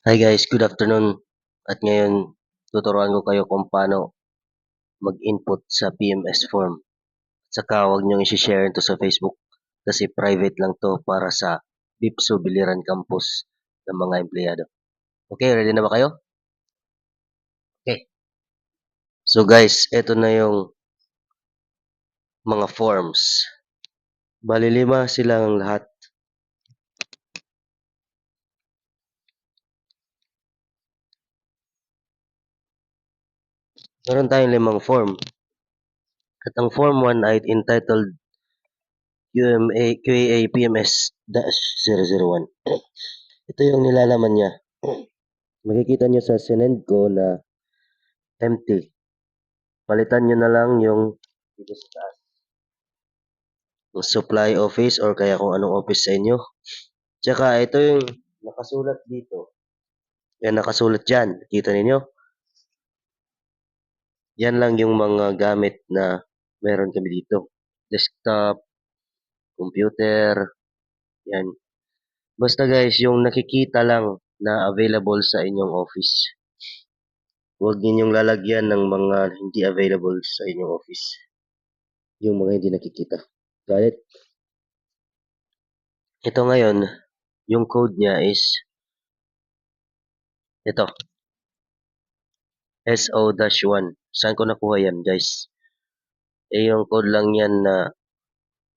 Hi guys, good afternoon. At ngayon, tuturuan ko kayo kung paano mag-input sa PMS form. At saka huwag niyong i-share ito sa Facebook kasi private lang to para sa BIPSO Biliran Campus ng mga empleyado. Okay, ready na ba kayo? Okay. So guys, ito na yung mga forms. Bali 5 silang lahat. Meron tayong 5 form. At ang form 1 ay entitled QA PMS-001. Ito yung nilalaman niya. Makikita nyo sa sinend ko na empty. Palitan nyo na lang yung dito sa taas. Yung supply office or kaya kung anong office sa inyo. Tsaka ito yung nakasulat dito. Yan nakasulat dyan. Kita ninyo? Yan lang yung mga gamit na meron kami dito. Desktop, computer, yan. Basta guys, yung nakikita lang na available sa inyong office. Huwag ninyong lalagyan ng mga hindi available sa inyong office. Yung mga hindi nakikita. Got it? Ito ngayon, yung code niya is ito. SO-1. Saan ko nakuha yan, guys? Yung code lang yan na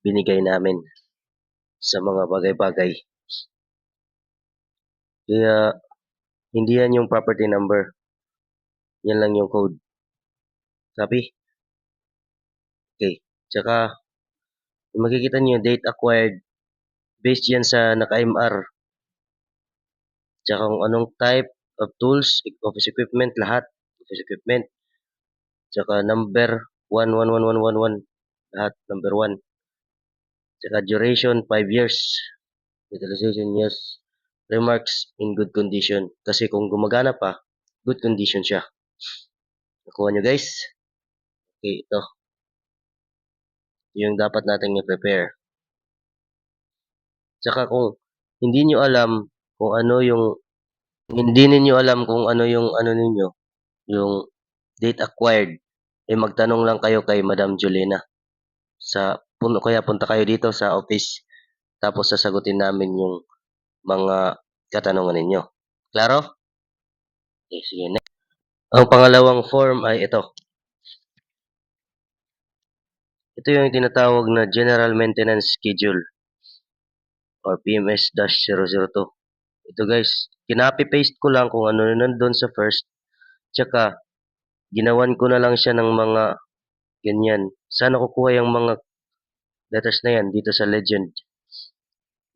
binigay namin sa mga bagay-bagay. Kaya, hindi yan yung property number. Yan lang yung code. Copy? Okay. Tsaka, makikita niyo date acquired based yan sa naka-MR. Tsaka kung anong type of tools, office equipment, lahat. Office equipment. Tsaka number 111111. Lahat, number 1. Tsaka duration, 5 years. Utilization, yes. Remarks, in good condition. Kasi kung gumagana pa, good condition siya. Nakuha nyo guys? Okay, ito. Yung dapat natin i-prepare. Tsaka kung hindi nyo alam kung ano yung hindi ninyo alam kung ano yung ano ninyo, yung date acquired, magtanong lang kayo kay Madam Jolena. Kaya punta kayo dito sa office tapos sasagutin namin yung mga katanungan ninyo. Klaro? Okay, sige. Next. Ang pangalawang form ay ito. Ito yung tinatawag na General Maintenance Schedule or PMS-002. Ito guys, kinopy-paste ko lang kung ano nandun sa first, tsaka ginawan ko na lang siya ng mga ganyan. Saan nakukuha yung mga letters na yan? Dito sa legend.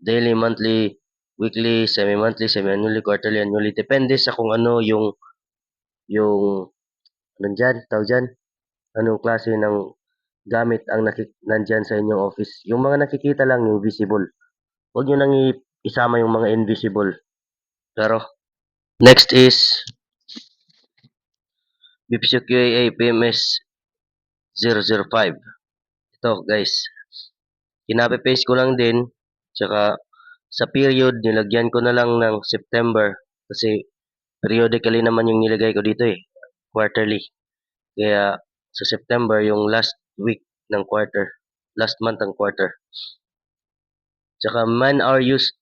Daily, monthly, weekly, semi-monthly, semi-annually, quarterly, annually. Depende sa kung ano anong dyan, tawag dyan, anong klase ng gamit ang nandyan sa inyong office. Yung mga nakikita lang, yung visible. Huwag nyo nang isama yung mga invisible. Pero, next is BPC QAA PMS 005. Ito guys, kinape-paste ko lang din. Tsaka sa period, nilagyan ko na lang ng September. Kasi periodically naman yung nilagay ko dito eh. Quarterly. Kaya sa September, yung last week ng quarter. Last month ng quarter. Tsaka man hour used.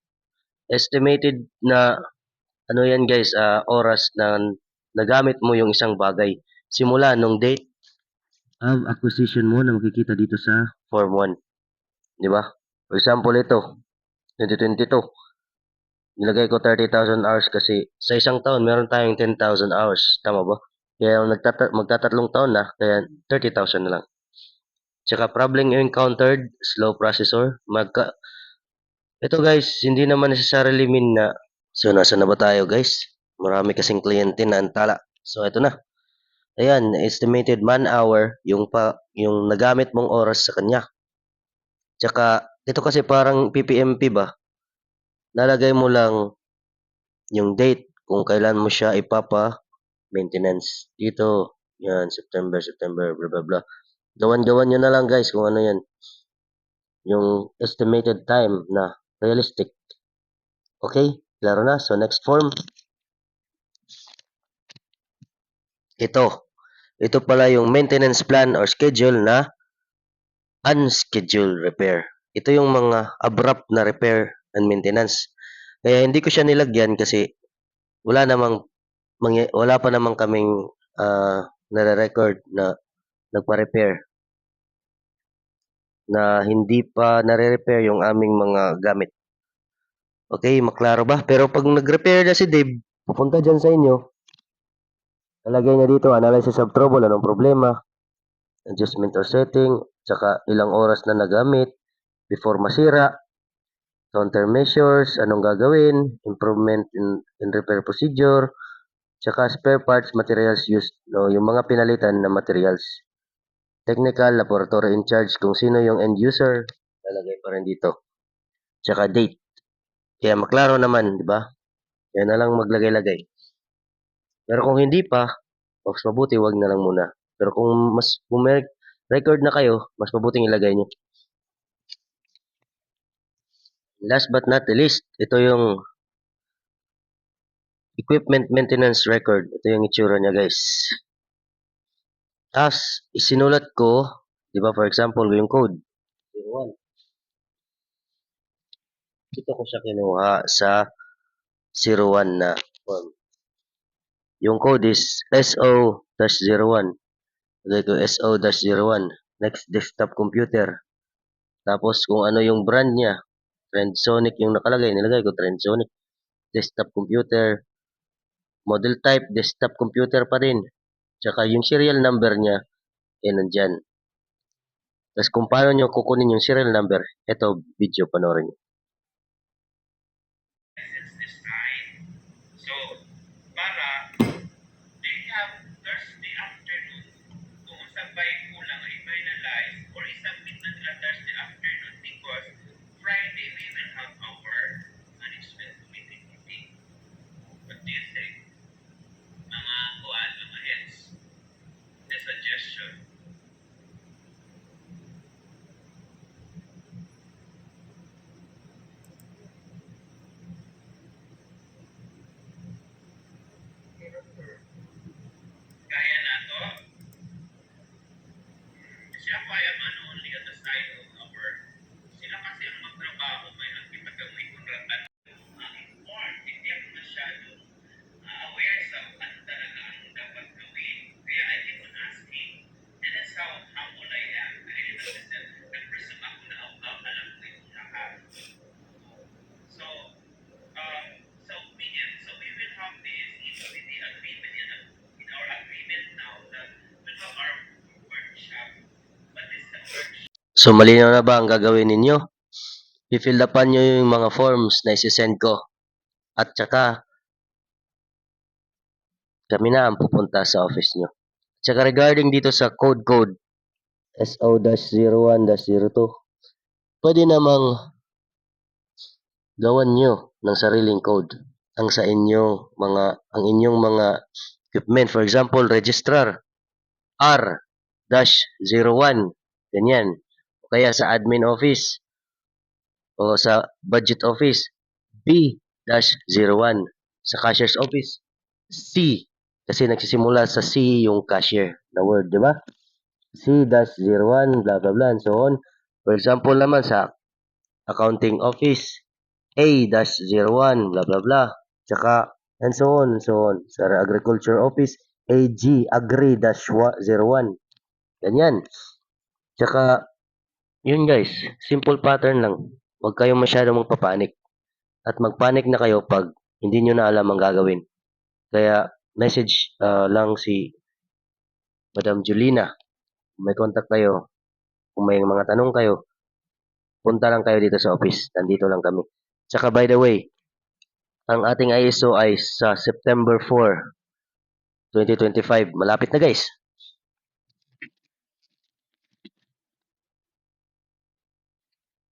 Estimated na ano yan guys, oras na nagamit mo yung isang bagay. Simula nung date of acquisition mo na makikita dito sa Form 1. Di ba? For example, ito, 2022. Nilagay ko 30,000 hours kasi sa isang taon meron tayong 10,000 hours. Tama ba? Kaya magtatatlong taon na, kaya 30,000 na lang. Tsaka problem encountered, slow processor. Ito guys, hindi naman necessarily mean na, so nasa na ba tayo guys? Marami kasing kliyente na antala. So ito na. Ayan, estimated man hour, yung nagamit mong oras sa kanya. Tsaka, ito kasi parang PPMP ba? Nalagay mo lang yung date kung kailan mo siya ipapa-maintenance. Dito, yan, September, blah, blah, blah. Gawan-gawan nyo na lang guys kung ano yan. Yung estimated time na realistic. Okay, klaro na. So, next form. Ito pala yung maintenance plan or schedule na unscheduled repair. Ito yung mga abrupt na repair and maintenance. Kaya hindi ko siya nilagyan kasi wala namang wala pa namang kaming nare-record na nagpa-repair na hindi pa nare-repair yung aming mga gamit. Okay, maklaro ba? Pero pag nag-repair na si Dave, pupunta dyan sa inyo, nalagay niya dito, analysis of trouble, anong problema, adjustment or setting, tsaka ilang oras na nagamit before masira, countermeasures, anong gagawin, improvement in repair procedure, tsaka spare parts, materials used, no, yung mga pinalitan na materials. Technical, laboratory in charge, kung sino yung end user, lalagay pa rin dito. Tsaka date. Kaya maklaro naman, di ba? Yan na lang maglagay-lagay. Pero kung hindi pa, mas mabuti wag na lang muna. Pero kung may record na kayo, mas mabuting ilagay nyo. Last but not the least, ito yung equipment maintenance record. Ito yung itsura niya, guys. Tapos, isinulat ko, di ba, for example, yung code. 01. Dito ko siya kinuha sa 01 na form. Yung code is SO-01. Lagay ko SO-01. Next, desktop computer. Tapos, kung ano yung brand niya. Trendsonic yung nakalagay. Nilagay ko Trendsonic. Desktop computer. Model type, desktop computer pa rin. Tsaka yung serial number niya, nandyan. Tapos kung paano nyo kukunin yung serial number, ito, video panoorin nyo. So, para they have Thursday afternoon kung sabay kulang ay finalize or isubmit na nila Thursday afternoon because Friday we will have our management committee meeting. What do you think? Mga kuwan, mga heads. The suggestion. Kaya na to. Siya pa ay only on the side of our sila kasi ang magtrabaho may nagpipagawin may kontratan informed hindi ako masyado aware sa ano talaga ang dapat gawin kaya I keep on asking and that's how will I am I didn't know that nag-presume ako na alam ko yung lahat so so we will have this in the agreement in our agreement now that we have our workshop. So, malinaw na ba ang gagawin ninyo? I-fill upan nyo yung mga forms na isi-send ko. At saka, kami na ang pupunta sa office nyo. Tsaka regarding dito sa code SO-01-02, pwede namang gawan nyo ng sariling code ang inyong mga equipment. For example, registrar R-01, ganyan. O kaya sa admin office o sa budget office B-01. Sa cashier's office C, kasi nagsisimula sa C yung cashier na word, di ba? C-01, blah blah blah, and so on. For example naman sa accounting office A-01, blah blah blah. Tsaka, and so on, and so on. Sa agriculture office AG, Agri-01. Ganyan. Tsaka, yun guys, simple pattern lang. Huwag kayong masyadong magpapanik. At magpanik na kayo pag hindi nyo na alam ang gagawin. Kaya, message lang si Madam Julina. Kung may contact kayo, kung may mga tanong kayo, punta lang kayo dito sa office. Nandito lang kami. Tsaka by the way, ang ating ISO ay sa September 4, 2025. Malapit na guys.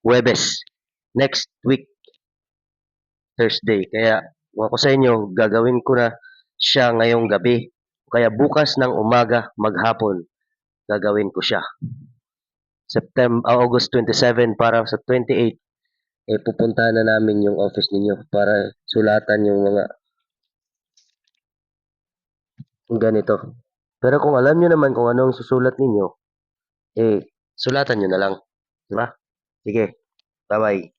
Webes. Next week, Thursday. Kaya, kung ako sa inyo, gagawin ko na siya ngayong gabi. Kaya bukas ng umaga, maghapon, gagawin ko siya. August 27 para sa 28, pupuntahan na namin yung office ninyo para sulatan yung mga ganito. Pero kung alam nyo naman kung ano ang susulat ninyo, sulatan nyo na lang. Di ba? Sige, bye-bye.